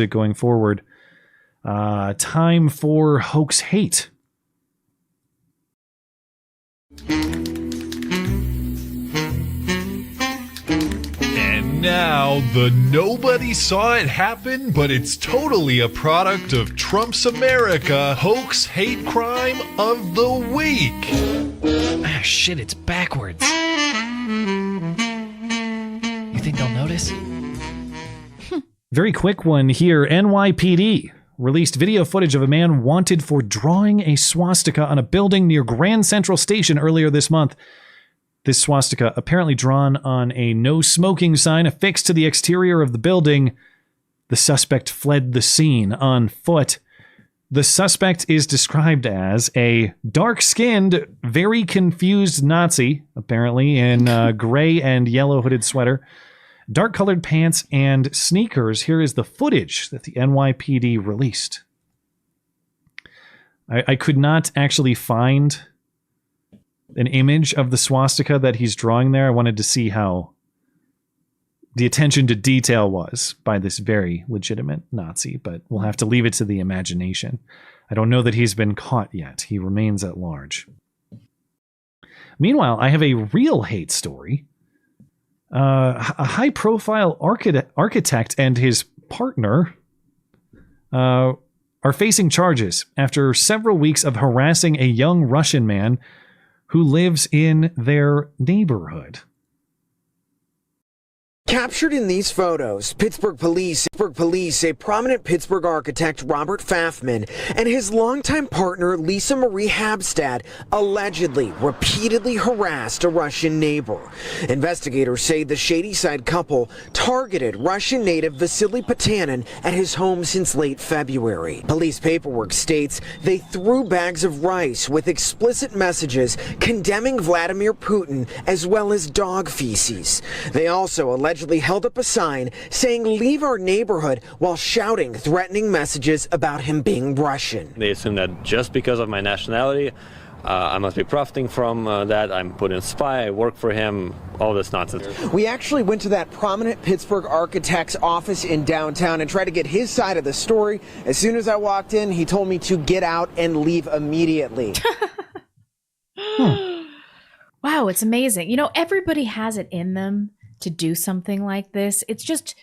it going forward. Time for Hoax Hate. And now, the nobody saw it happen, but it's totally a product of Trump's America Hoax Hate Crime of the Week. Ah, shit, it's backwards. You think they'll notice? Very quick one here. NYPD released video footage of a man wanted for drawing a swastika on a building near Grand Central Station earlier this month. This swastika apparently drawn on a no smoking sign affixed to the exterior of the building. The suspect fled the scene on foot. The suspect is described as a dark-skinned, very confused Nazi, apparently, in a gray and yellow hooded sweater, dark-colored pants, and sneakers. Here is the footage that the NYPD released. I could not actually find an image of the swastika that he's drawing there. I wanted to see how the attention to detail was by this very legitimate Nazi, but we'll have to leave it to the imagination. I don't know that he's been caught yet. He remains at large. Meanwhile, I have a real hate story. A high-profile architect and his partner are facing charges after several weeks of harassing a young Russian man who lives in their neighborhood. Captured in these photos, Pittsburgh police say prominent Pittsburgh architect Robert Pfaffman and his longtime partner Lisa Marie Habstad allegedly repeatedly harassed a Russian neighbor. Investigators say the Shadyside couple targeted Russian native Vasily Potanin at his home since late February. Police paperwork states they threw bags of rice with explicit messages condemning Vladimir Putin as well as dog feces. They also allegedly held up a sign saying "Leave our neighborhood" while shouting threatening messages about him being Russian. They assume that just because of my nationality, I must be profiting from that. I'm put in spy, I work for him, all this nonsense. We actually went to that prominent Pittsburgh architect's office in downtown and tried to get his side of the story. As soon as I walked in, he told me to get out and leave immediately. Wow, it's amazing. You know, everybody has it in them to do something like this. It's just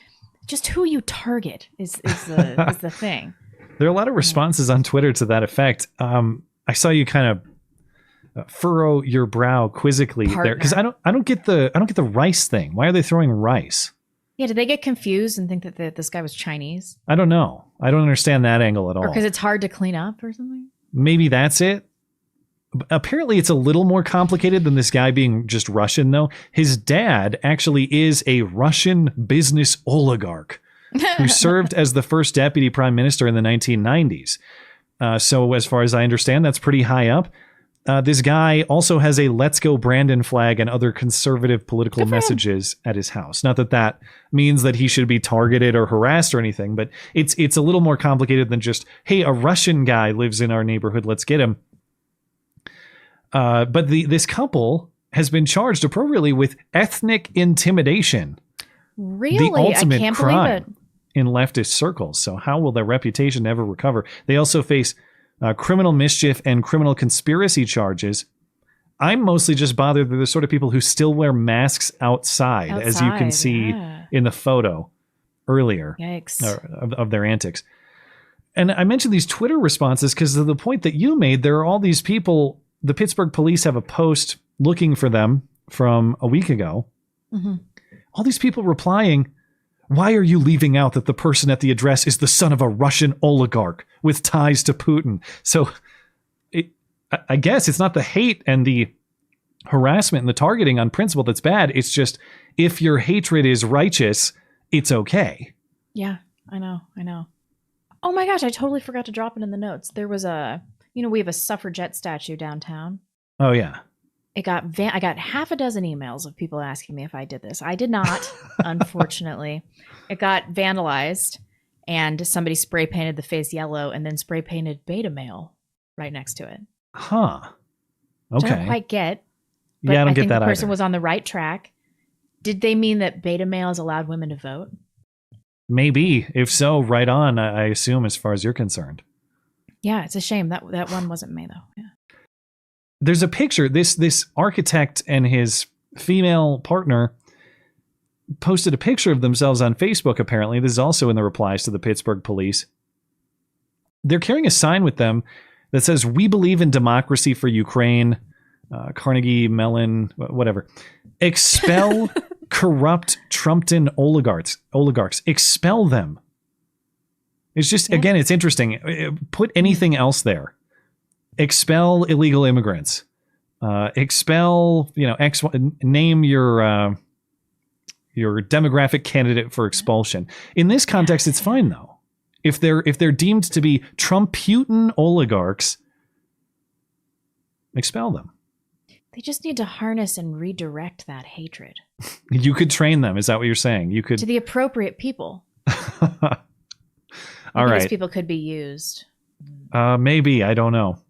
who you target is the thing. There are a lot of responses on Twitter to that effect. I saw you kind of furrow your brow quizzically there, because I don't get the rice thing. Why are they throwing rice? Yeah, did they get confused and think that this guy was Chinese? I don't know. I don't understand that angle at all. Or because it's hard to clean up or something? Maybe that's it. Apparently, it's a little more complicated than this guy being just Russian, though. His dad actually is a Russian business oligarch who served as the first deputy prime minister in the 1990s. So as far as I understand, that's pretty high up. This guy also has a Let's Go Brandon flag and other conservative political messages at his house. Not that that means that he should be targeted or harassed or anything, but it's a little more complicated than just, hey, a Russian guy lives in our neighborhood, let's get him. But this couple has been charged appropriately with ethnic intimidation. Really? The ultimate I can't crime believe it. in leftist circles. So how will their reputation ever recover? They also face criminal mischief and criminal conspiracy charges. I'm mostly just bothered that the sort of people who still wear masks outside as you can see in the photo earlier. Yikes. Of their antics. And I mentioned these Twitter responses because of the point that you made. There are all these people. The Pittsburgh police have a post looking for them from a week ago. Mm-hmm. All these people replying, "Why are you leaving out that the person at the address is the son of a Russian oligarch with ties to Putin?" So I guess it's not the hate and the harassment and the targeting on principle that's bad. It's just if your hatred is righteous, it's okay. Yeah, I know. Oh my gosh, I totally forgot to drop it in the notes. There was we have a suffragette statue downtown. Oh, yeah. I got half a dozen emails of people asking me if I did this. I did not, unfortunately. It got vandalized, and somebody spray painted the face yellow and then spray painted beta male right next to it. Huh. Okay. Which I don't quite get. But Yeah, I don't get think that the person either. was on the right track. Did they mean that beta males allowed women to vote? Maybe. If so, right on, I assume, as far as you're concerned. Yeah, it's a shame that one wasn't me though. Yeah. There's a picture. This architect and his female partner posted a picture of themselves on Facebook, apparently. This is also in the replies to the Pittsburgh police. They're carrying a sign with them that says, "We believe in democracy for Ukraine." Carnegie Mellon, whatever. Expel corrupt Trumpton oligarchs. Expel them. It's just, again, it's interesting. Put anything else there. Expel illegal immigrants. Expel, name your demographic candidate for expulsion. In this context, it's fine though. If they're deemed to be Trump-Putin oligarchs, expel them. They just need to harness and redirect that hatred. You could train them. Is that what you're saying? You could to the appropriate people. All right. These people could be used. Maybe. I don't know.